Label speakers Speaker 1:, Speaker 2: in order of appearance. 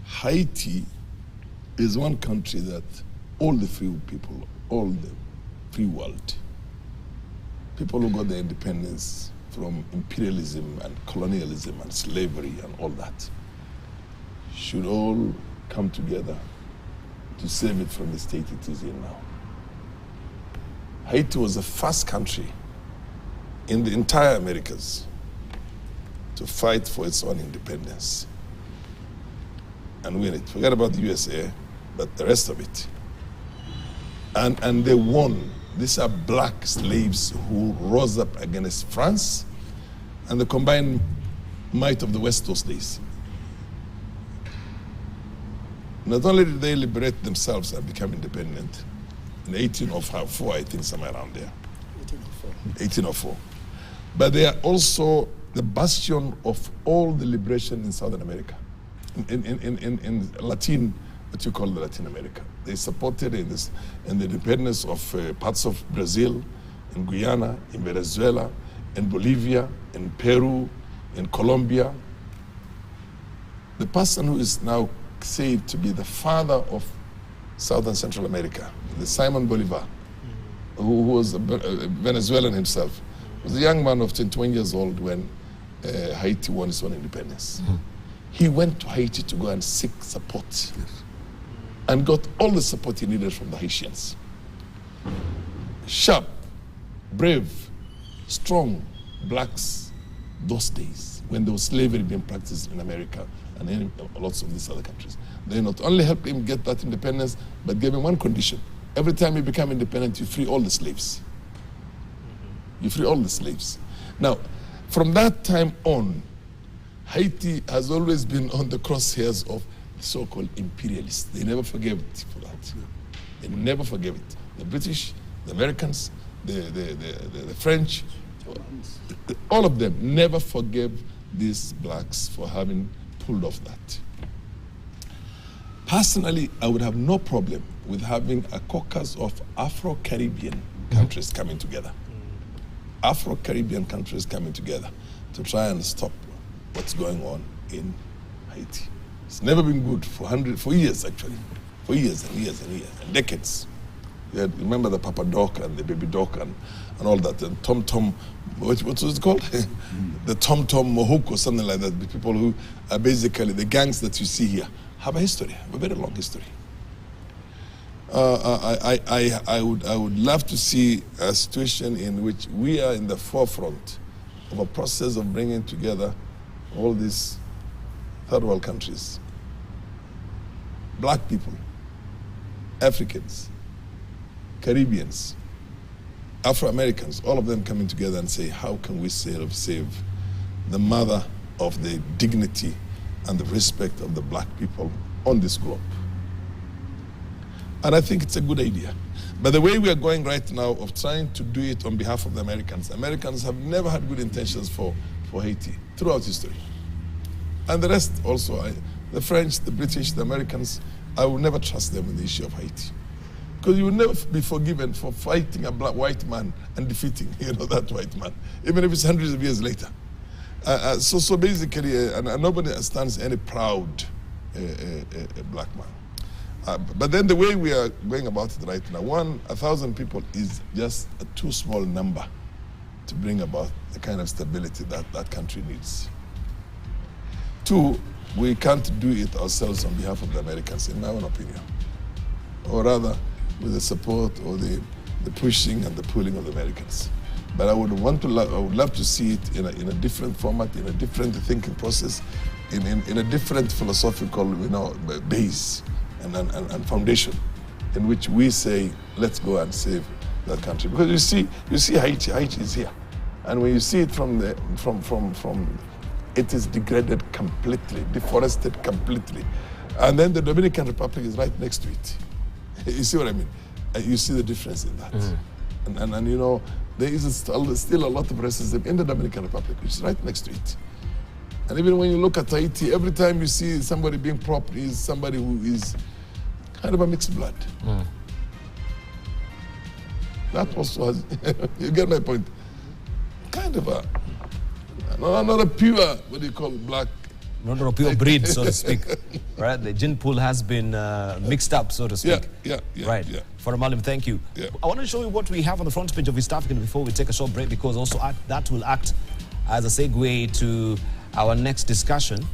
Speaker 1: Haiti is one country that all the free people, all the free world, people who got their independence from imperialism and colonialism and slavery and all that, should all come together to save it from the state it is in now. Haiti was the first country in the entire Americas to fight for its own independence and win it. Forget about the USA, but the rest of it. And they won. These are black slaves who rose up against France and the combined might of the West those days. Not only did they liberate themselves and become independent, in 1804, I think, somewhere around there. 1804. But they are also the bastion of all the liberation in Southern America, in Latin, what you call the Latin America. They supported in the independence of parts of Brazil, in Guyana, in Venezuela, in Bolivia, in Peru, in Colombia. The person who is now said to be the father of Southern Central America, the Simon Bolivar, who was a Venezuelan himself, was a young man of 21 years old when Haiti won its own independence. Mm-hmm. He went to Haiti to go and seek support, yes, and got all the support he needed from the Haitians. Sharp, brave, strong blacks those days when there was slavery being practiced in America and in lots of these other countries. They not only helped him get that independence, but gave him one condition. Every time you become independent, you free all the slaves. You free all the slaves. Now, from that time on, Haiti has always been on the crosshairs of the so-called imperialists. They never forgave it for that. They never forgave it. The British, the Americans, the French, all of them never forgave these blacks for having pulled off that. Personally, I would have no problem with having a caucus of Afro-Caribbean countries coming together. Afro-Caribbean countries coming together to try and stop what's going on in Haiti. It's never been good for years, actually. For years and years and years and decades. Remember the Papa Doc and the Baby Doc and all that, and Tom Tom, what was it called? The Tom Tom Mohawk or something like that. The people who are basically the gangs that you see here have a history, have a very long history. I would love to see a situation in which we are in the forefront of a process of bringing together all these third world countries, black people, Africans, Caribbeans, Afro-Americans, all of them coming together and say, how can we save the mother of the dignity and the respect of the black people on this globe? And I think it's a good idea. But the way we are going right now of trying to do it on behalf of the Americans have never had good intentions for Haiti throughout history. And the rest also, the French, the British, the Americans, I will never trust them in the issue of Haiti. Because you will never be forgiven for fighting a white man and defeating that white man, even if it's hundreds of years later. So basically, nobody stands any proud black man. But then the way we are going about it right now, 1,000 people is just a too small number to bring about the kind of stability that that country needs. 2, we can't do it ourselves on behalf of the Americans, in my own opinion. Or rather, with the support or the pushing and the pulling of the Americans. But I would love to see it in a different format, in a different thinking process, in a different philosophical base and foundation, in which we say, let's go and save that country. Because you see Haiti is here. And when you see it from it is degraded completely, deforested completely. And then the Dominican Republic is right next to it. You see what I mean? You see the difference in that. Mm-hmm. And there is still a lot of racism in the Dominican Republic, which is right next to it. And even when you look at Haiti, every time you see somebody being propped is somebody who is kind of a mixed blood. Mm. That also has, you get my point? Kind of not a pure, what do you call, black
Speaker 2: not a pure breed, so to speak. Right? The gene pool has been mixed up, so to speak.
Speaker 1: Yeah.
Speaker 2: Right. Farah Maalim, thank you.
Speaker 1: Yeah.
Speaker 2: I want to show you what we have on the front page of East African before we take a short break, because also that will act as a segue to our next discussion.